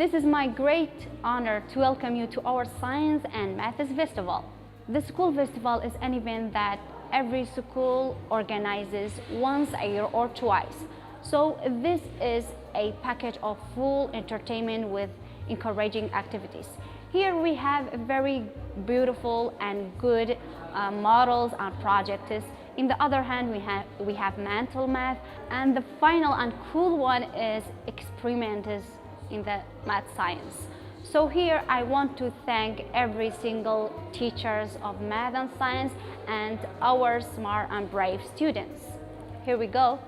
This is my great honor to welcome you to our Science and Maths Festival. The school festival is an event that every school organizes once a year or twice. So this is a package of full entertainment with encouraging activities. Here we have very beautiful and good models and projects. In the other hand, we have mental math, and the final and cool one is experiments in the math science. So here I want to thank every single teachers of math and science and our smart and brave students. Here we go.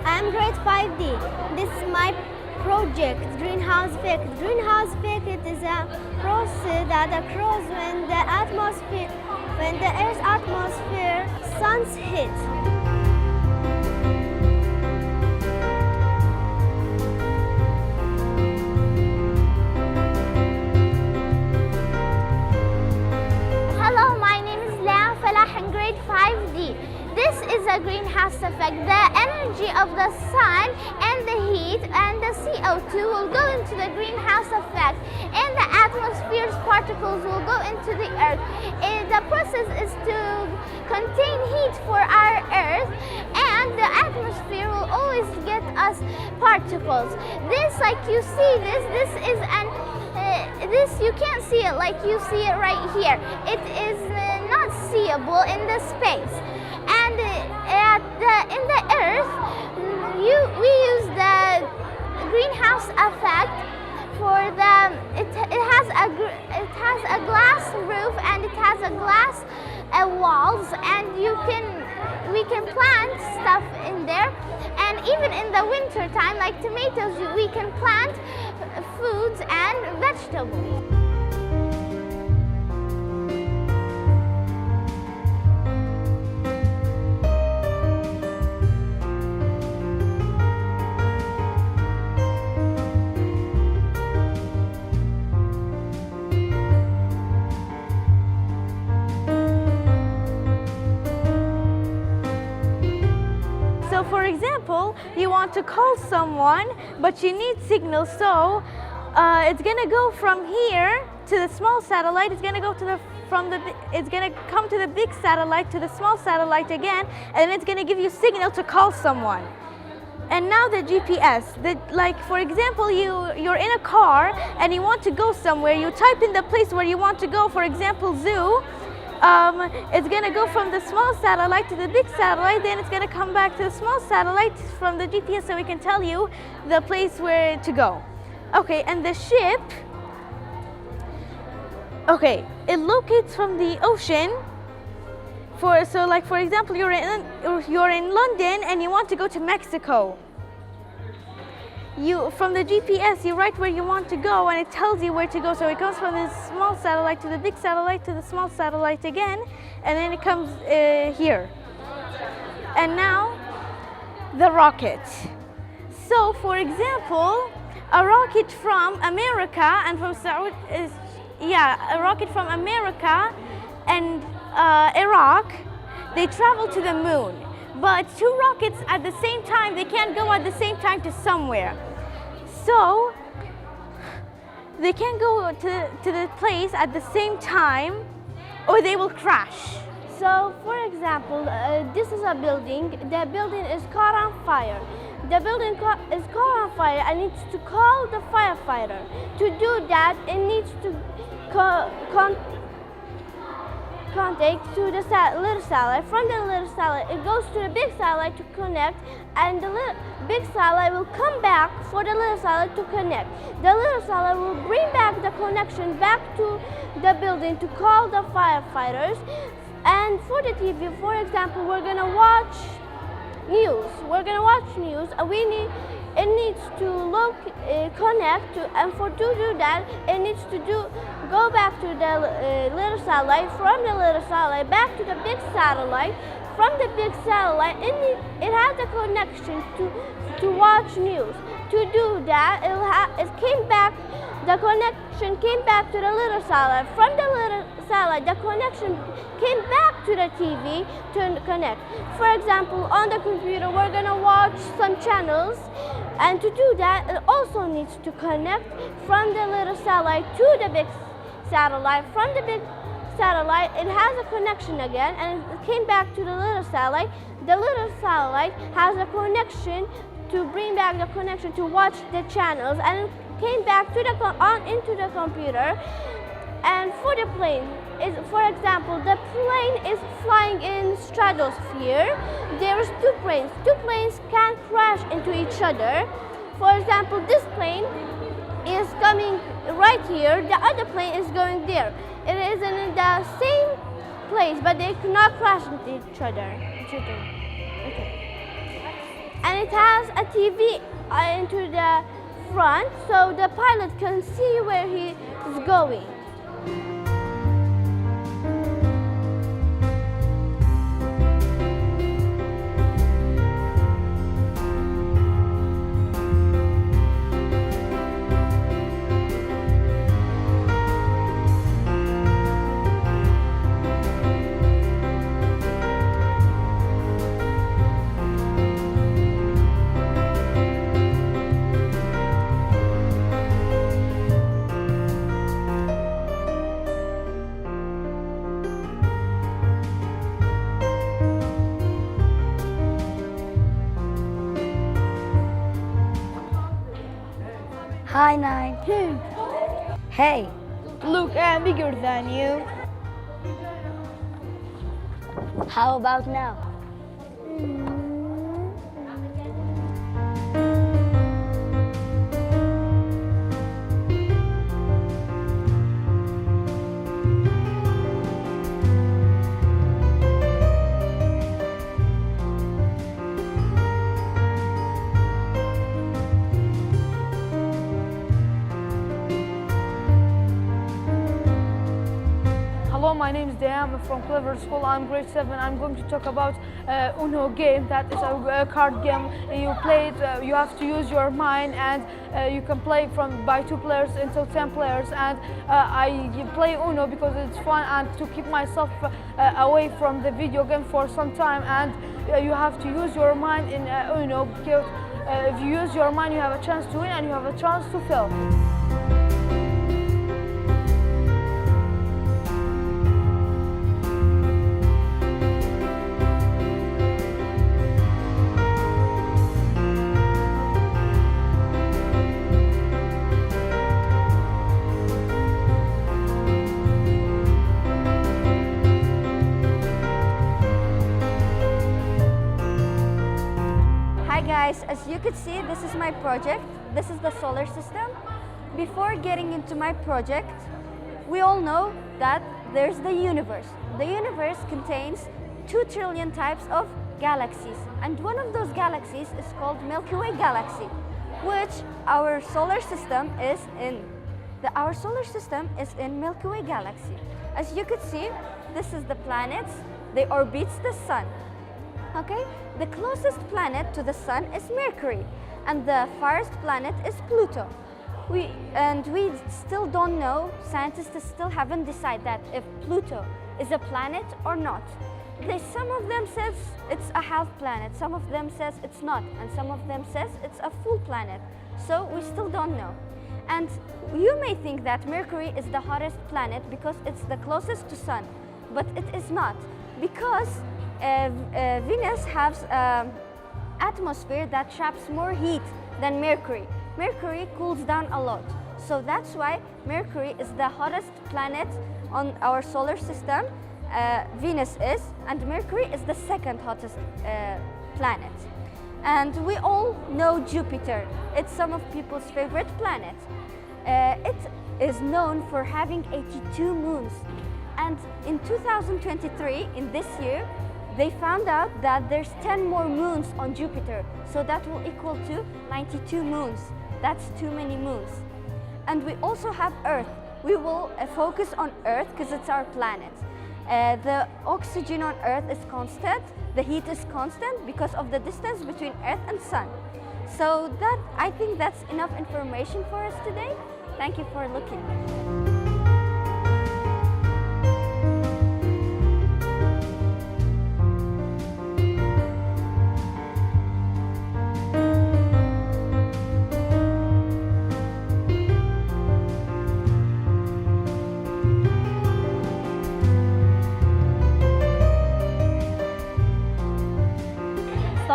I am grade 5D. This is my project, greenhouse effect. Greenhouse effect is a process that occurs when the Earth's atmosphere, sun's heat. Hello, my name is Leah Falah in grade 5D. This is a greenhouse effect. The energy of the sun and the heat and the CO2 will go into the greenhouse effect, and the atmosphere's particles will go into the earth. And the process is to contain heat for our earth, and the atmosphere will always get us particles. This, like you see, this is an this you can't see it like you see it right here. It is not seeable in the space. And in the earth, we use the greenhouse effect for it has a glass roof and it has a glass walls, and we can plant stuff in there. And even in the winter time, like tomatoes, we can plant foods and vegetables. For example, you want to call someone, but you need signal, so it's going to go from here to the small satellite. It's going to go to it's going to come to the big satellite, to the small satellite again, and it's going to give you signal to call someone. And now the GPS. Like for example, you're in a car and you want to go somewhere. You type in the place where you want to go. For example, zoo. It's going to go from the small satellite to the big satellite. Then it's going to come back to the small satellite from the GPS, so we can tell you the place where to go. Okay, and the ship. Okay, it locates from the ocean. So like for example, you're in London and you want to go to Mexico. From the GPS, you write where you want to go and it tells you where to go. So it goes from the small satellite to the big satellite to the small satellite again, and then it comes here. And now the rocket. So for example, a rocket from America and from Saudi a rocket from America and Iraq, they travel to the moon. But two rockets at the same time, they can't go at the same time to somewhere. So they can't go to the place at the same time or they will crash. So, for example, this is a building. The building is caught on fire. The building is caught on fire and needs to call the firefighter. To do that, it needs to contact to the little satellite. From the little satellite, it goes to the big satellite to connect, and the big satellite will come back for the little satellite to connect. The little satellite will bring back the connection back to the building to call the firefighters. And for the TV, for example, we're gonna watch news. We're gonna watch news, and it needs to connect to, and to do that, it needs to go back to the little satellite, from the little satellite back to the big satellite. From the big satellite, it has a connection to watch news. To do that, the connection came back to the little satellite. From the little satellite, the connection came back to the TV to connect. For example, on the computer, we're gonna watch some channels, and to do that, it also needs to connect from the little satellite to the big satellite. From the big satellite, it has a connection again, and it came back to the little satellite. The little satellite has a connection to bring back the connection to watch the channels, and it came back to into the computer. And for the plane, for example, the plane is flying in stratosphere. There's two planes. Two planes can crash into each other. For example, this plane is coming right here. The other plane is going there. It is in the same place, but they cannot crash into each other. Okay. And it has a TV into the front, so the pilot can see where he is going. Hi, Nine. Hey. Look, I'm bigger than you. How about now? Hello, my name is Deam from Clever School. I'm grade 7. I'm going to talk about Uno game. That is a card game. You play it, you have to use your mind, and you can play by 2 players until 10 players. And I play Uno because it's fun and to keep myself away from the video game for some time. And you have to use your mind in Uno, because if you use your mind, you have a chance to win and you have a chance to fail. guys, as you could see, this is my project. This is the solar system. Before getting into my project, we all know that there's the universe. The universe contains 2 trillion types of galaxies, and one of those galaxies is called Milky Way galaxy, which our solar system is in. Our solar system is in Milky Way galaxy. As you could see, this is the planets. They orbit the sun. Okay, the closest planet to the sun is Mercury, and the farthest planet is Pluto. We still don't know, scientists still haven't decided that if Pluto is a planet or not. Some of them says it's a half planet, some of them says it's not, and some of them says it's a full planet. So we still don't know. And you may think that Mercury is the hottest planet because it's the closest to sun, but it is not, because Venus has an atmosphere that traps more heat than Mercury. Mercury cools down a lot, so that's why Mercury is the hottest planet on our solar system. Venus is, and Mercury is the second hottest planet. And we all know Jupiter. It's some of people's favorite planet. It is known for having 82 moons. And in 2023, in this year, they found out that there's 10 more moons on Jupiter. So that will equal to 92 moons. That's too many moons. And we also have Earth. We will focus on Earth because it's our planet. The oxygen on Earth is constant, the heat is constant because of the distance between Earth and Sun. So I think that's enough information for us today. Thank you for looking.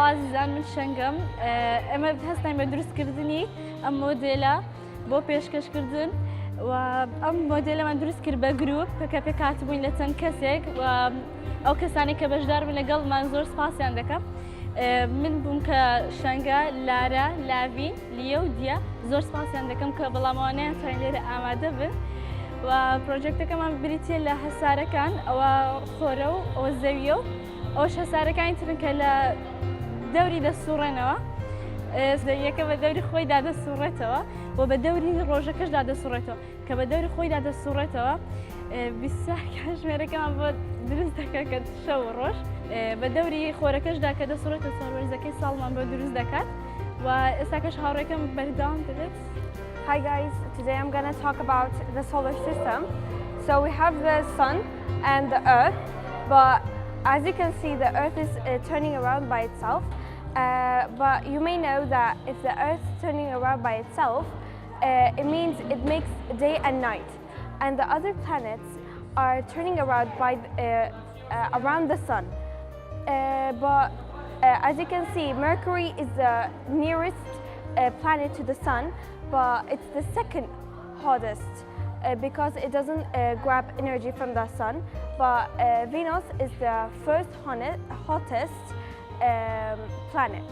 عزیزان من شنگم اما هستیم به درست کردنی ام مدل با پیشکش کردن و ام مدل من درست کرد به گروپ که کاتبون لطن کسیک و او کسانی که بجدار من لقل منظور سپاسیان دکم من بوم که شنگا لارا لاوین لیو دیا زور سپاسیان دکم که بلامانه تاین لیر آماده بن و پروژکت که من بریتی لحساره کن و خورو و زویو اوش حساره کن ترن که دوري دستورينوا ياك بدوري خوي دا دستوريتوا وبدوري روجكش دا دستوريتوا كبدوري خوي دا دستوريتوا بسح كاش ميركا ما درس دكا شو روش بدوري خوركش دا كدستوريتوا صار زكي سالمان بدرس دكات واساكش هاوريكم بردام دلت. Hi guys, today I'm going to talk about the solar system. So we have the sun and the earth, but as you can see, the Earth is turning around by itself, but you may know that if the Earth is turning around by itself, it means it makes day and night, and the other planets are turning around around the Sun. But as you can see, Mercury is the nearest planet to the Sun, but it's the second hottest. Because it doesn't grab energy from the sun, but Venus is the first hottest planet.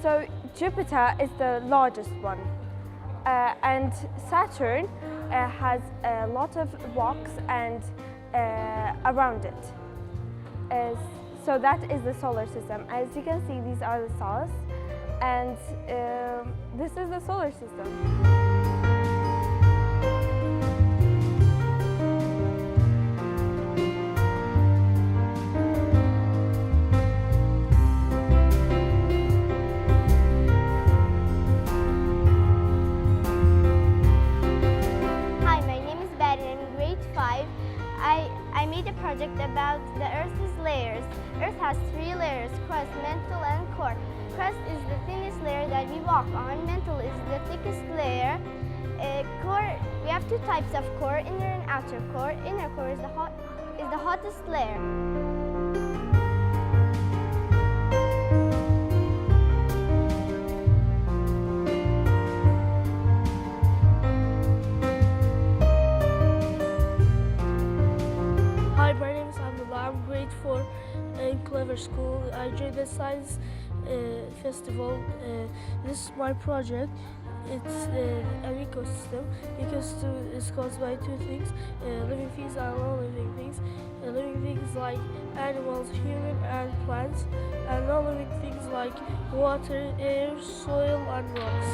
So Jupiter is the largest one, and Saturn has a lot of rocks and around it. So that is the solar system. As you can see, these are the stars, and this is the solar system. Project about the Earth's layers. Earth has 3 layers: crust, mantle, and core. Crust is the thinnest layer that we walk on. Mantle is the thickest layer. Core, we have 2 types of core: inner and outer core. Inner core is the hottest layer. I'm grade 4 in Clever School. I enjoy the science festival. This is my project. It's an ecosystem. Ecosystem is caused by two things: living things and non-living things. Living things like animals, human, and plants, and non-living things like water, air, soil, and rocks.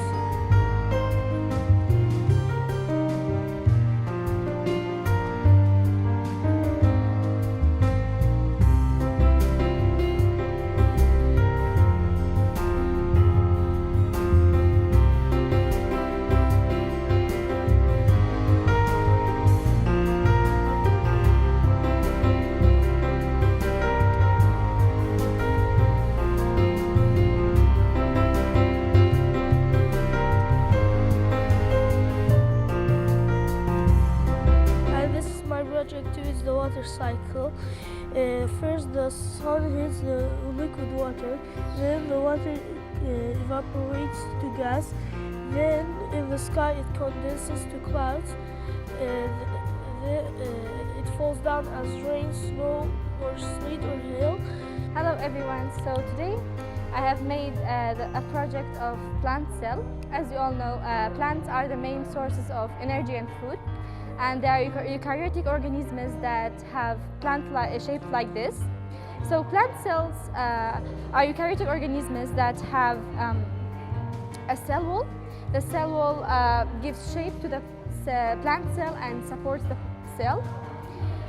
Project 2 is the water cycle. First the sun hits the liquid water, then the water evaporates to gas, then in the sky it condenses to clouds, it falls down as rain, snow, or sleet or hail. Hello everyone, so today I have made a project of plant cell. As you all know, plants are the main sources of energy and food. And they are eukaryotic organisms that have plant shaped like this. So plant cells are eukaryotic organisms that have a cell wall. The cell wall gives shape to the plant cell and supports the cell.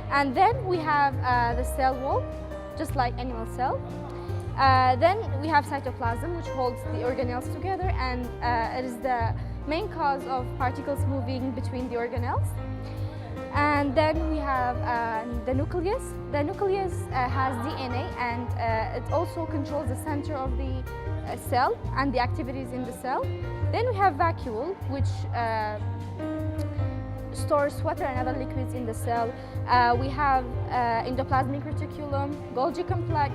And then we have the cell wall, just like animal cell. Then we have cytoplasm, which holds the organelles together, and it is the main cause of particles moving between the organelles. And then we have the nucleus. The nucleus has DNA, and it also controls the center of the cell and the activities in the cell. Then we have vacuole, which stores water and other liquids in the cell. We have endoplasmic reticulum, Golgi complex.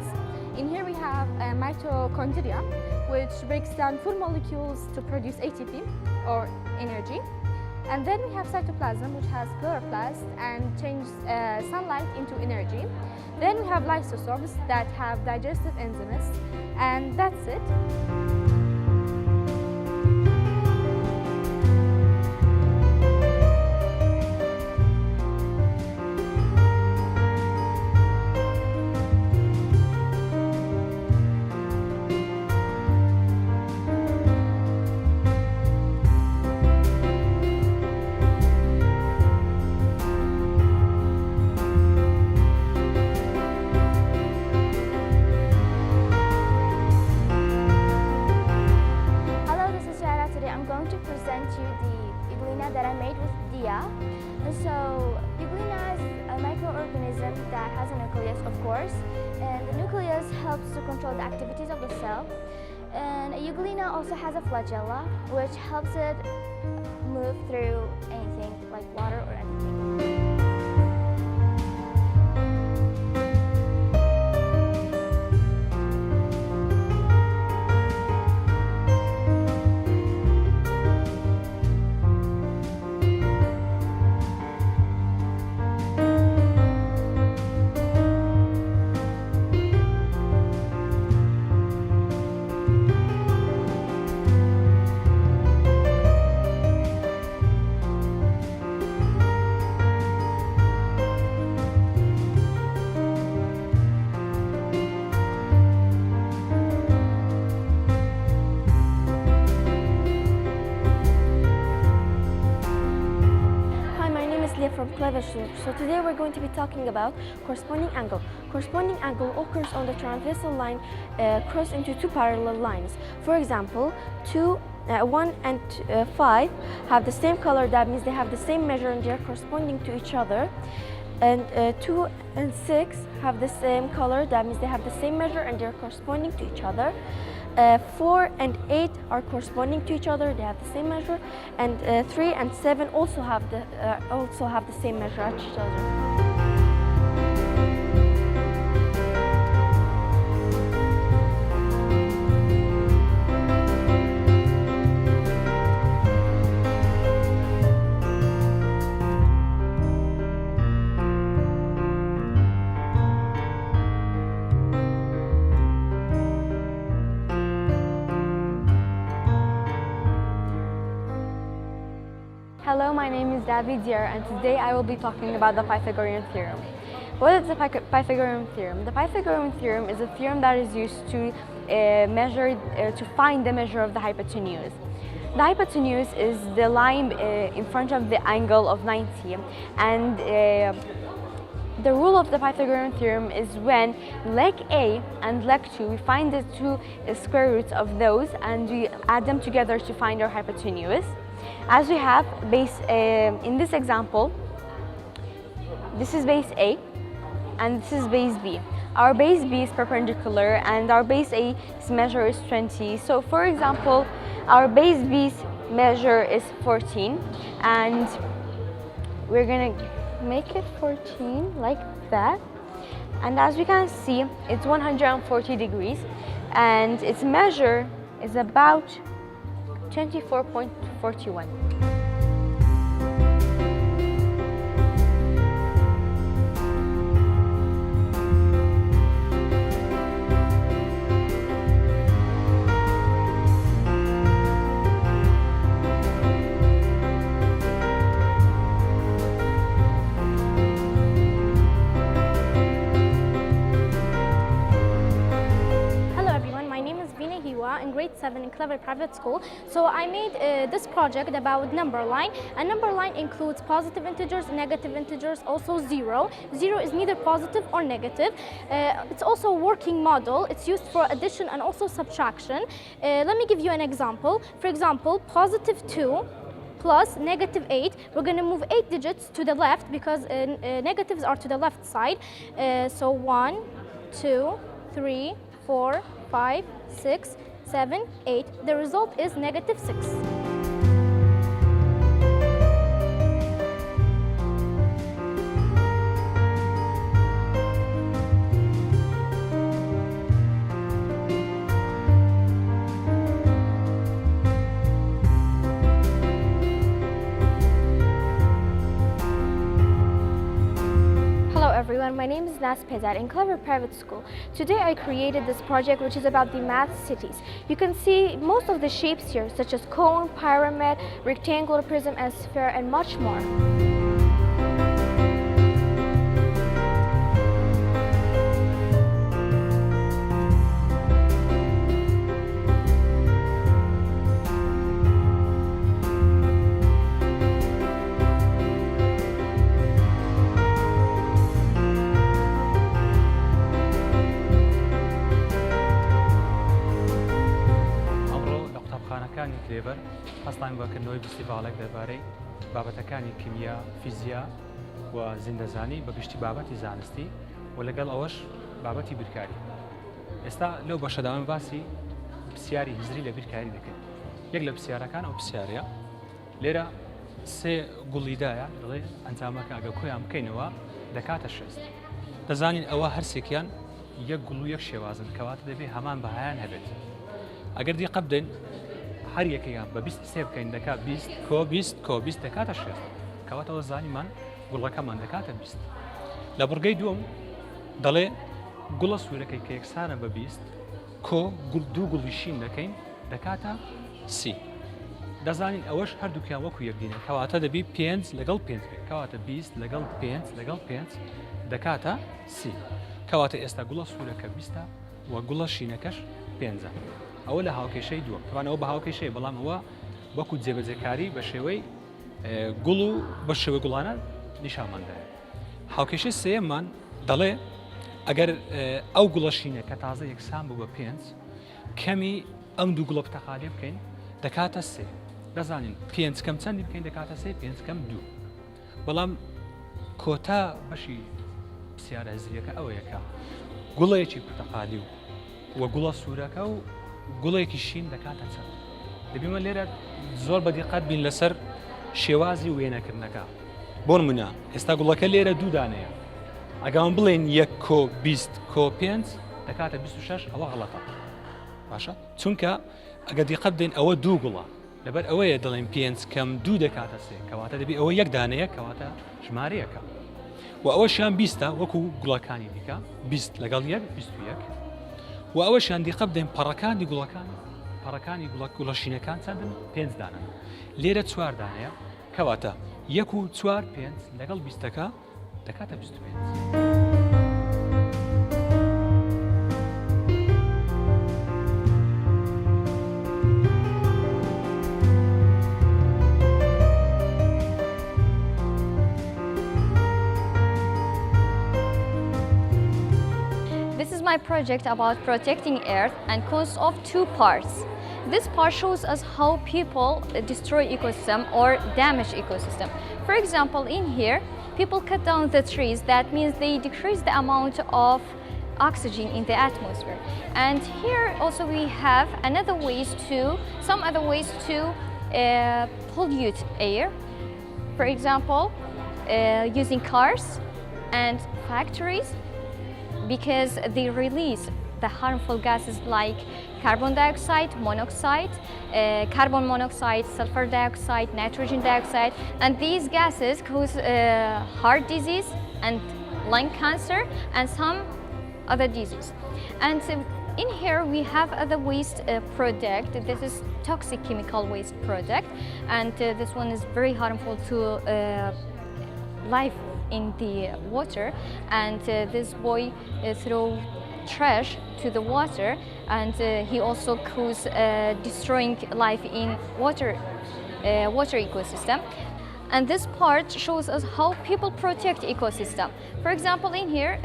In here we have mitochondria, which breaks down food molecules to produce ATP, or energy. And then we have cytoplasm, which has chloroplast and changes sunlight into energy. Then we have lysosomes that have digestive enzymes, and that's it. that I made with Dia. So Euglena is a microorganism that has a nucleus, of course, and the nucleus helps to control the activities of the cell. And Euglena also has a flagella, which helps it move through anything like water or anything. From Cleveland. So today we're going to be talking about corresponding angle. Corresponding angle occurs on the transversal line crossed into two parallel lines. For example, 1 and 5 have the same color, that means they have the same measure and they're corresponding to each other. And 2 and 6 have the same color, that means they have the same measure and they're corresponding to each other. 4 and 8 are corresponding to each other, they have the same measure, and 3 and 7 also have the same measure at each other. is David Dier, and today I will be talking about the Pythagorean theorem. What is the Pythagorean theorem? The Pythagorean theorem is a theorem that is used to to find the measure of the hypotenuse. The hypotenuse is the line in front of the angle of 90, and the rule of the Pythagorean theorem is when leg A and leg 2, we find the two square roots of those and we add them together to find our hypotenuse. As we have base, in this example, this is base A and this is base B. Our base B is perpendicular and our base A's measure is 20. So for example, our base B's measure is 14 and we're gonna make it 14 like that. And as we can see, it's 140 degrees and its measure is about 24.41. In grade 7 in Clever Private School. So I made this project about number line. A number line includes positive integers, negative integers, also zero. Zero is neither positive or negative. It's also a working model. It's used for addition and also subtraction. Let me give you an example. For example, positive 2 plus negative 8, we're going to move 8 digits to the left because negatives are to the left side. So 1, 2, 3, 4, 5, 6, 7, 8. The result is negative 6. Everyone, my name is Nas Pezat in Clever Private School. Today I created this project which is about the math cities. You can see most of the shapes here such as cone, pyramid, rectangular prism and sphere and much more. كلێڤەر هەستان بەکردنەوەی فیستیڤاڵێک دەربارەی بابەتەکانی کیمیا، فیزیا و زیندەزانی بەگشتی بابەتی زانستی و لەگەڵ ئەوەش بابەتی بیرکاری. ئێستا لەو بەشەداوام باسی پرسیاری هزری لە بیرکاری دەکەین. یەک لە پرسیارەکان ئەو پرسیارەیە لێرە سێ گوڵیدایە دەڵێ ئەنجامەکە ئەگە کۆیان بکەینەوە دەکاتە 6. دەزانین ئەوە هەرسێکیان یەک گوڵ و یەک شێوازن کەواتە دەبێت هەمان بەهایان هەبێت. ئەگەر دیقە بدەین هەر یەکەیان بە 20 سێ بکەین دەکات 20 کۆ 20 کۆ 20 دەکاتە 6. کەواتەوە زانیمان گوڵەکەمان دەکاتە 20. لە بڕگەی دووەم دەڵێ گوڵە سوورەکەی کە یەکسانە بە 20 کۆ دوو گوڵیشین دەکەین دەکاتە 30. دەزانین ئەوەش هەردووکیان وەکو یەکدینە کەواتە دەبی 5 لەگەڵ 5 بێت کەواتە 20 لەگەڵ 5 لەگەڵ 5 دەکاتە 30. کەواتە ئێستا گوڵە سوورەکە 20 و گوڵە شینەکەش 5. ئەوە لە هاوکێشەی دووەم. طبعاً ئەوە بە هاوکێشەی بەڵام ئەوە وەکو جێبەجێکاری بە شێوەی گوڵ و بە شێوەی گوڵانە نیشانماندایە. هاوکێشەی سێیەممان دەڵێ ئەگەر ئەو گوڵەشینە کە تازە یەکسان بوو بە 5 کەمی ئەم دوو گوڵە پتەقالی بکەین دەکاتە 3. دەزانین 5 کەم چەندی بکەین دەکاتە 3 5 کەم 2. بەڵام کۆتا بەشی پرسیارە هزریەکە ئەوەیەکە گوڵەیەکی پتەقالی و گوڵە سوورەکە و گوڵێکی شین دەکاتە چەند. دەبیمە لێرە زۆر بە دیقەت بین لەسەر شێوازی وێنەکردنەکە. بۆ نمونە ئێستا گوڵەکە لێرە دوو دانەیە. ئەگەڵ بڵێن 1 کۆ 20 کۆ 5 دەکاتە 26 ئەوە غەڵەتە. باشە؟ چونکە ئەگە دیقەت بدەین ئەوە دوو گوڵە. لەبەر ئەوەیە دەڵێن 5 کەم 2 دەکاتە 3 کەواتە دەبی ئەوە یەک دانەیە کەواتە ژمارەیەکە. و ئەوەشیان 20 وەکو گوڵەکانی دیکە 20 لەگەڵ 1 21. و ئەوەشیان دیقە بدەین پەڕەکانی گوڵەکان پەڕەکانی گوڵەشینەکان چەندن 5 دانە. لێرە 4 دانەیە کەواتە 1 و 4 5 لەگەڵ 20ەکە دەکاتە 25. This is my project about protecting Earth and consists of 2 parts. This part shows us how people destroy ecosystem or damage ecosystem. For example, in here, people cut down the trees. That means they decrease the amount of oxygen in the atmosphere. And here also we have some other ways to pollute air. For example, using cars and factories, because they release the harmful gases like carbon dioxide, monoxide, carbon monoxide, sulfur dioxide, nitrogen dioxide, and these gases cause heart disease and lung cancer and some other diseases. And in here we have other waste product. This is toxic chemical waste product, and this one is very harmful to life in the water. And this boy throw trash to the water, and he also cause destroying life in water ecosystem. And this part shows us how people protect ecosystem. For example, in here,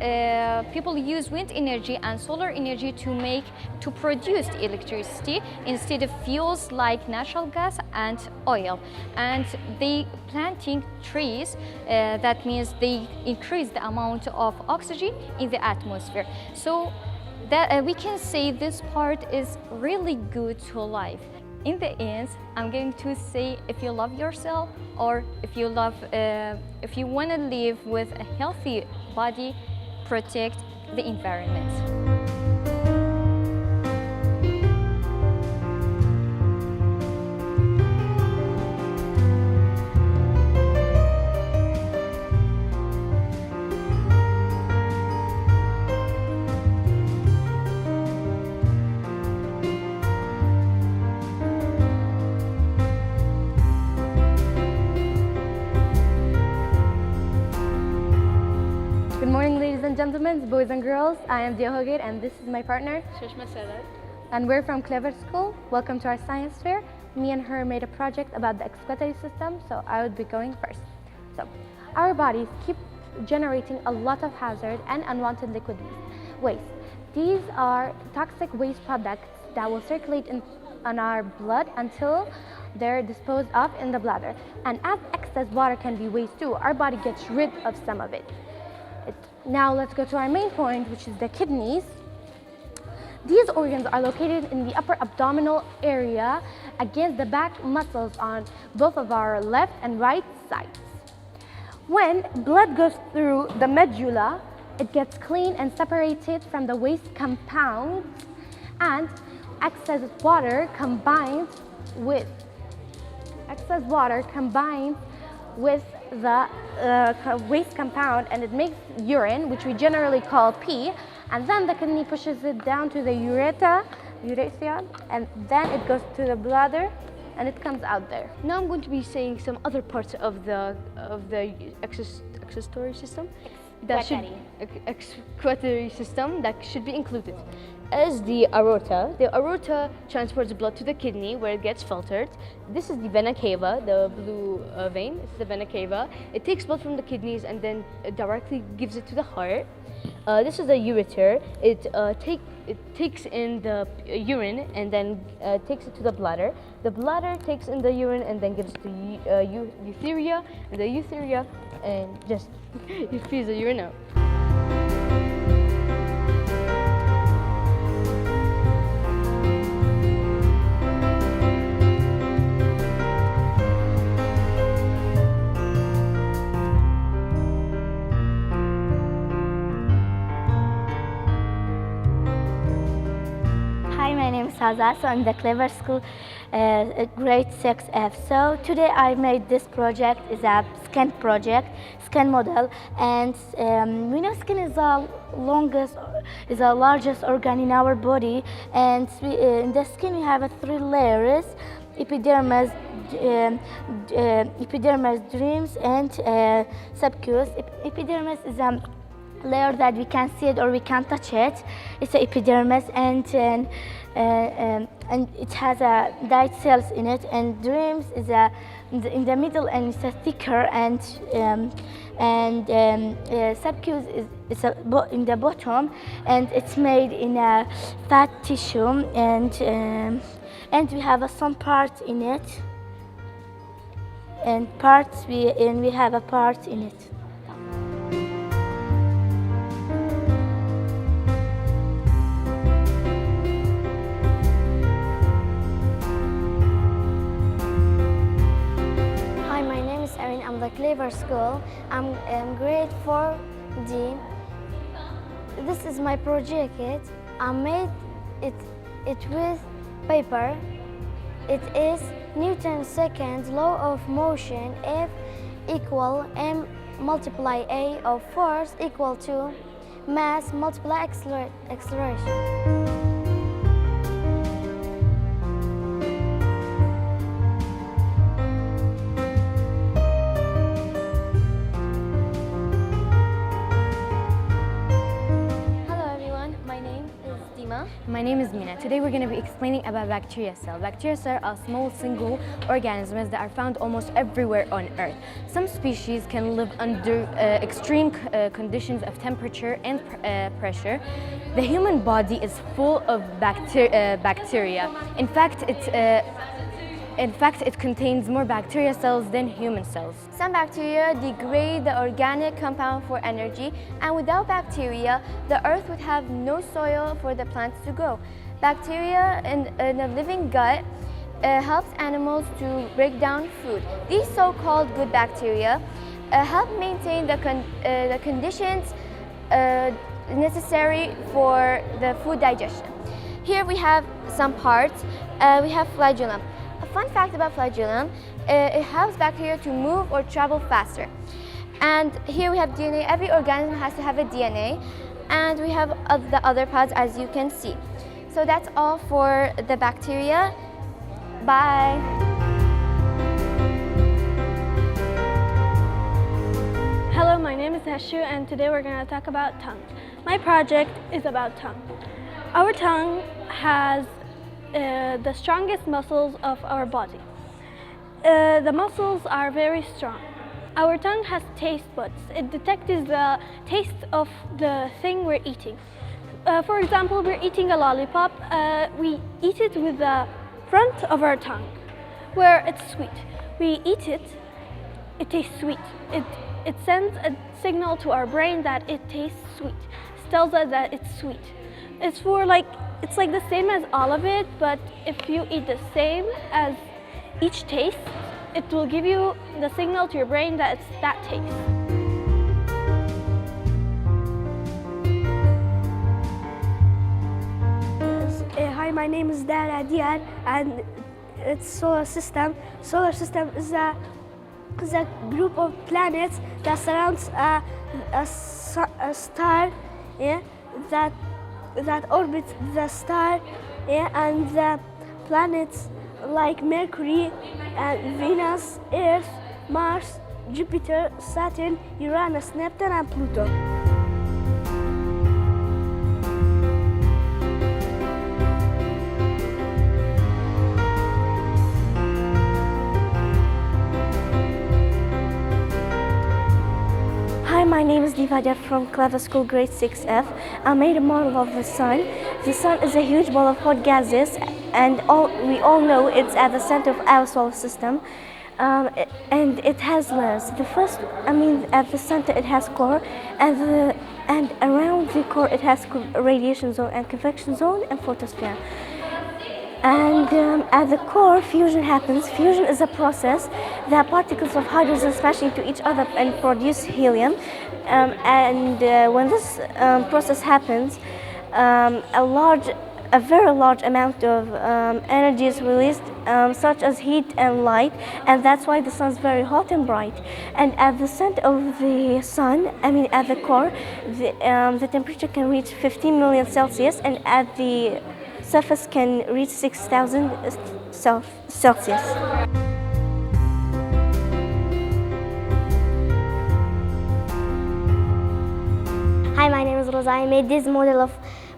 people use wind energy and solar energy to produce electricity instead of fuels like natural gas and oil. And they planting trees, that means they increase the amount of oxygen in the atmosphere. So that we can say this part is really good to life. In the end, I'm going to say, if you love yourself, or if you want to live with a healthy body, protect the environment. Good morning, ladies and gentlemen, boys and girls. I am Euglena, and this is my partner, and we're from Clever School. Welcome to our science fair. Me and her made a project about the excretory system, so I would be going first. So, our bodies keep generating a lot of hazard and unwanted liquid waste. These are toxic waste products that will circulate in our blood until they're disposed of in the bladder. And as excess water can be waste too, our body gets rid of some of it. Now let's go to our main point, which is the kidneys. These organs are located in the upper abdominal area against the back muscles on both of our left and right sides. When blood goes through the medulla, it gets clean and separated from the waste compounds, and excess water combines with the waste compound, and it makes urine, which we generally call pee, and then the kidney pushes it down to the urethra, and then it goes to the bladder and it comes out there. Now I'm going to be saying some other parts of the excretory system excretory system that should be included. As the aorta transports blood to the kidney where it gets filtered. This is the vena cava, the blue vein. It's the vena cava. It takes blood from the kidneys and then directly gives it to the heart. This is the ureter. It takes in the urine and then takes it to the bladder. The bladder takes in the urine and then gives it to urethra, and the urethra and just feeds the urine out. Hi, my name is Haza, so I'm the Clever School grade 6F. So today I made this project. Is a skin project, skin model, and we know skin is the largest organ in our body, and in the skin we have 3 layers. epidermis, dreams, and subcutaneous. Epidermis is a layer that we can see it or we can touch it. It's the epidermis, and it has died cells in it. And dreams is in the middle, and it's a thicker, and subcutaneous is in the bottom, and it's made in a fat tissue, and we have some parts in it, and we have a part in it. Hi, my name is Erin. I'm the Clever School. I'm in grade 4D. This is my project. I made it with paper. It is Newton's second law of motion. F equal m multiply a of force equal to mass multiply acceleration. My name is Mina. Today we're going to be explaining about bacteria cells. Bacteria cells are small single organisms that are found almost everywhere on Earth. Some species can live under extreme conditions of temperature and pressure. The human body is full of bacteria. In fact, it contains more bacteria cells than human cells. Some bacteria degrade the organic compound for energy, and without bacteria, the earth would have no soil for the plants to grow. Bacteria in the living gut helps animals to break down food. These so-called good bacteria help maintain the conditions necessary for the food digestion. Here we have some parts. We have flagellum. A fun fact about flagellum, it helps bacteria to move or travel faster. And here we have DNA. Every organism has to have a DNA. And we have the other parts, as you can see. So that's all for the bacteria. Bye. Hello, my name is Hashu, and today we're going to talk about tongue. My project is about tongue. Our tongue has the strongest muscles of our body. The muscles are very strong. Our tongue has taste buds. It detects the taste of the thing we're eating. For example, we're eating a lollipop. We eat it with the front of our tongue, where it's sweet. We eat it, it tastes sweet. It sends a signal to our brain that it tastes sweet. It tells us that it's sweet. It's like the same as all of it, but if you eat the same as each taste, it will give you the signal to your brain that it's that taste. Hi, my name is Dara Dian, and it's solar system. Solar system is a group of planets that surrounds a star, yeah, that orbits the star, yeah, and the planets like Mercury, Venus, Earth, Mars, Jupiter, Saturn, Uranus, Neptune, and Pluto. Hi, my name is Divya from Clever School Grade 6F. I made a model of the sun. The sun is a huge ball of hot gases, and we all know it's at the center of our solar system. And it has layers. At the center it has core, and around the core it has radiation zone and convection zone and photosphere. And at the core, fusion happens. Fusion is a process that particles of hydrogen smash into each other and produce helium. When this process happens, a very large amount of energy is released, such as heat and light, and that's why the sun is very hot and bright. And at the center of the sun, at the core, the temperature can reach 15 million Celsius, and at the surface can reach 6,000 Celsius. Hi, my name is Rosa. I made this model of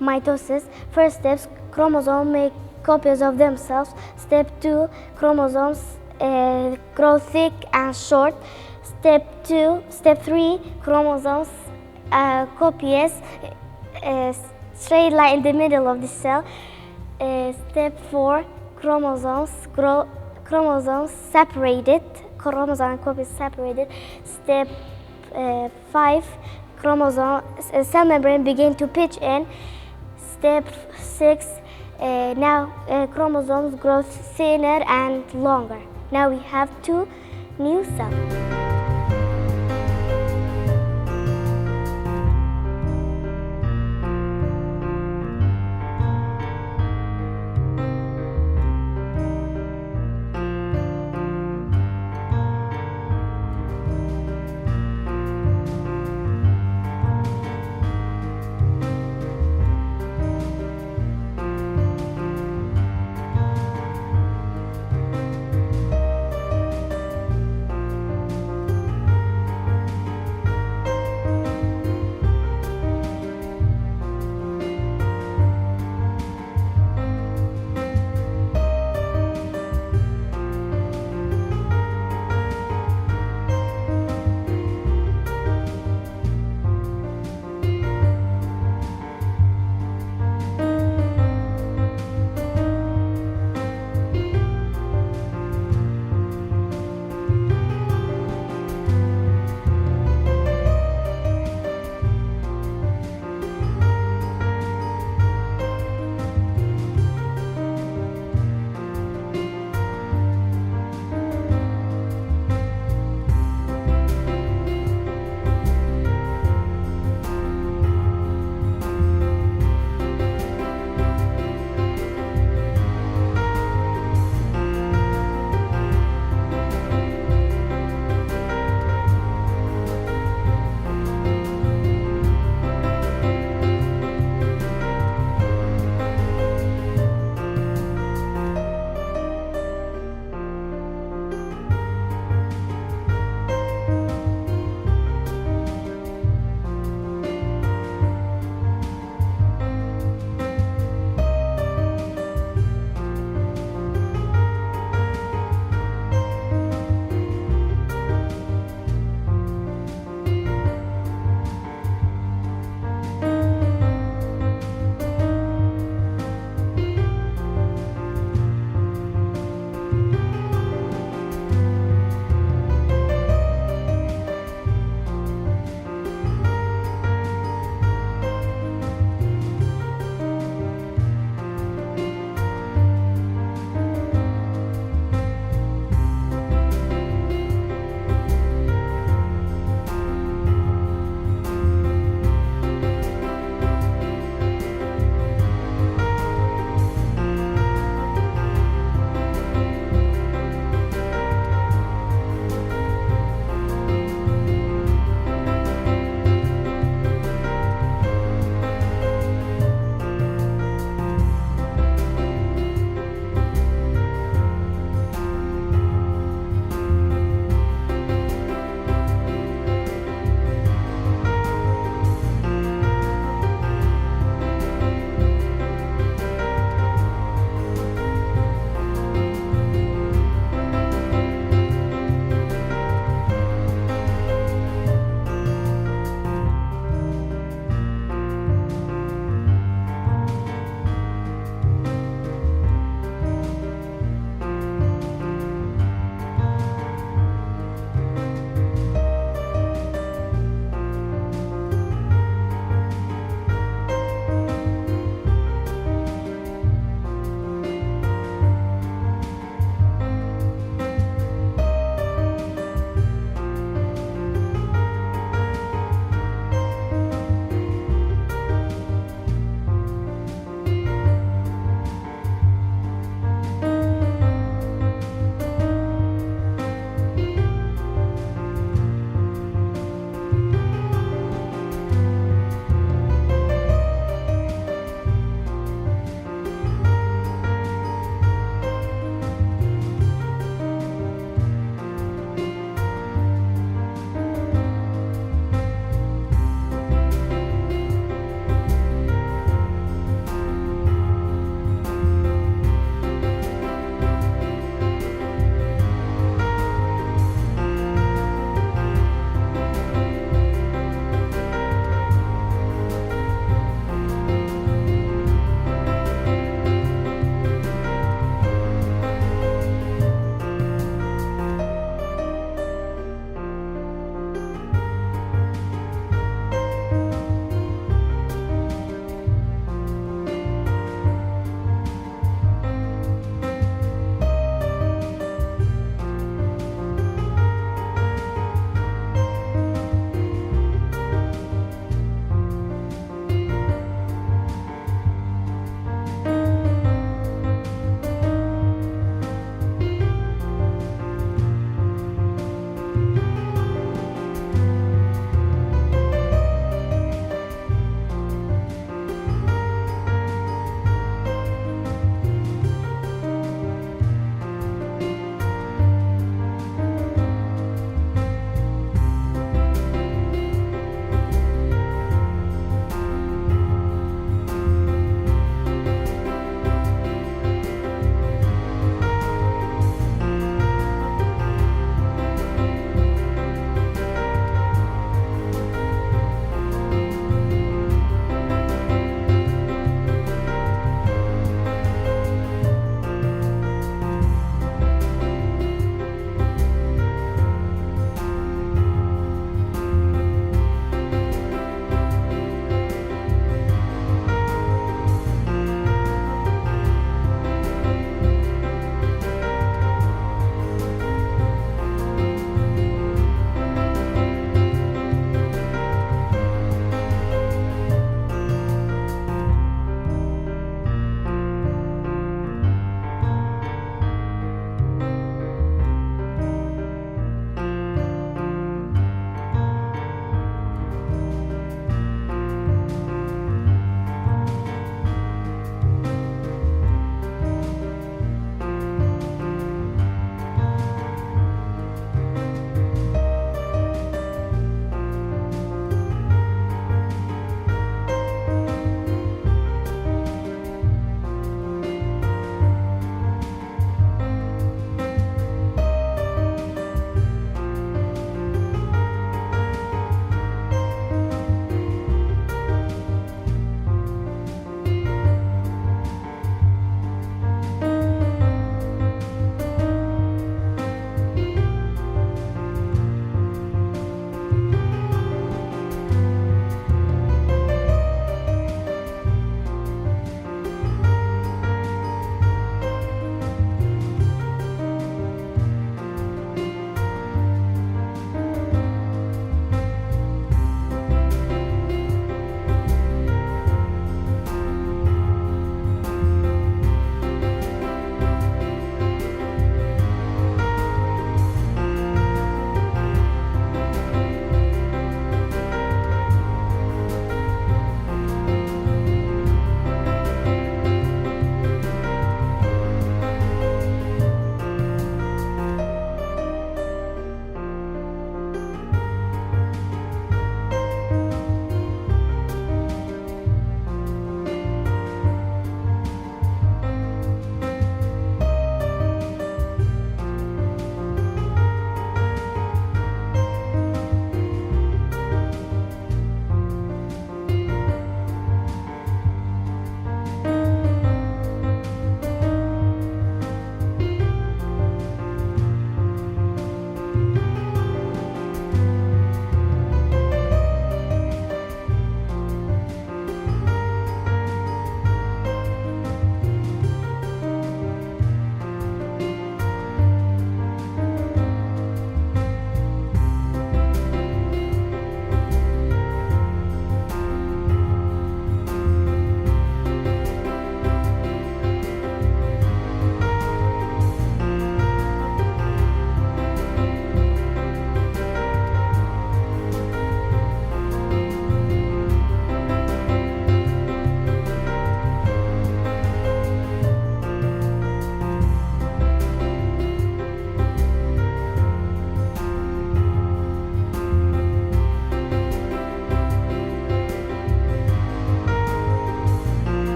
mitosis. First steps, chromosomes make copies of themselves. Step 2, chromosomes grow thick and short. Step 3, chromosomes copies straight line in the middle of the cell. Step 4, chromosomes separated. Chromosome copies separated. Step 5, cell membrane begin to pitch in. Step 6, now chromosomes grow thinner and longer. Now we have 2 new cells.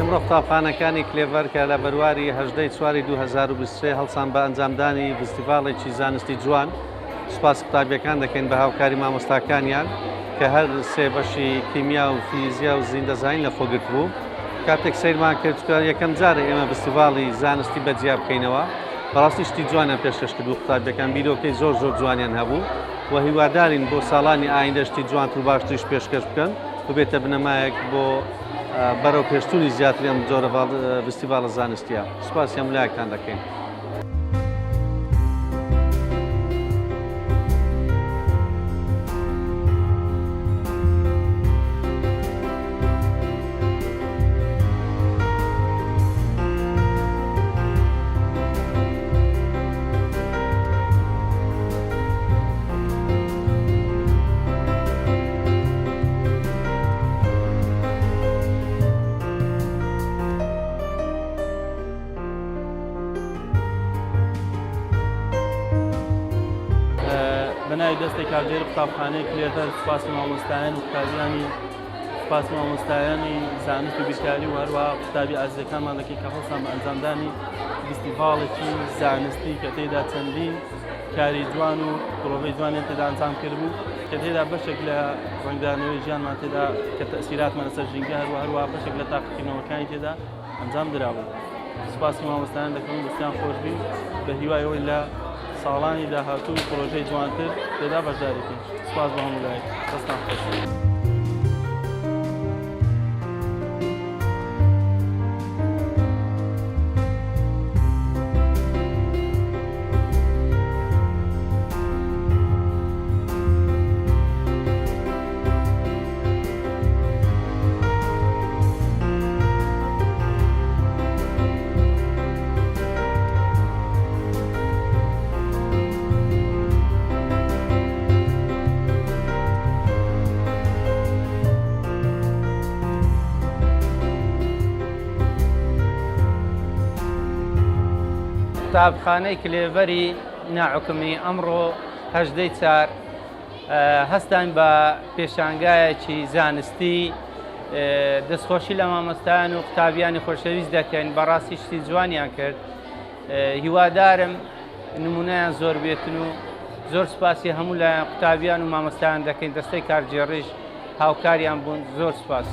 ئەمڕۆ قوتابخانەکانی کلێڤەر کە لە بەرواری 18/4/2023 هەڵسان بە ئەنجامدانی فیستیڤاڵێکی زانستی جوان سوپاس قوتابیەکان دەکەین بە هاوکاری مامۆستاکانیان کە هەر سێ بەشی کیمیا و فیزیا و زیندەزین لە خۆگرت بوو. کاتێک سیرمان کرد یەکەم جارە ئێمە فیستیڤاڵی زانستی بەجیا بکەینەوە. بەڕاستی شتی جوانیان پێشکەش کردو قوتابیەکان بیرۆکەی زۆر جوانیان هەبوو و هیوادارین بۆ ساڵانی ئایندە شتی جوانتر و باشتریش پێشکەش بکەن ببێتە بنەمایەک بۆ بەرەو پێشتوونی زیاتر ئەم جۆرە فیستیڤاڵە زانستیە. سوپاسیان لایەکتان دەکەین. بەناوی دەستی کارژێر قوتابخانەی کلێڤەر سوپاسی مامۆستایان و قوتابیانی سوپاسی مامۆستایانی زانست و بیرکاری و هەروەها قوتابی ئازیزەکانمان دەکەین کە هەڵسان بە ئەنجامدانی فیستیڤاڵێکی زانستی کە تێدا چەندین کاری جوان و پرۆڤەی جوانیان تێدا ئەنجام کردبوو کە تێدا بەشێک لە ڕەنگدانەوەی ژیانمان تێدا کە تەئسیراتمان لەسەر ژینگە هەروەها بەشێک لە تاقیکردنەوەکانی تێدا ئەنجام درابوو. سوپاسی مامۆستایان دەکەم دەستیان خۆش بین بە هیوایەوەی لە ساڵانی داهاتوو پرۆژەی جوانتر تێدا بەشداریکەین. سوپاس بە هەموو لایەک. دەستان خۆش. قوتابخانەی کلێڤەری ناحکومی ئەمڕۆ 18/4 هەستان بە پێشانگایەکی زانستی دەستخۆشی لە مامۆستایان و قوتابیانی خۆشەویست دەکەین. بەڕاستی شتی جوانیان کرد. هیوادارم نمونەیان زۆر بێتن و زۆر سوپاسی هەموو لە قوتابیان و مامۆستایان دەکەین. دەستەی کارژێڕیش هاوکاریان بوون. زۆر سوپاس.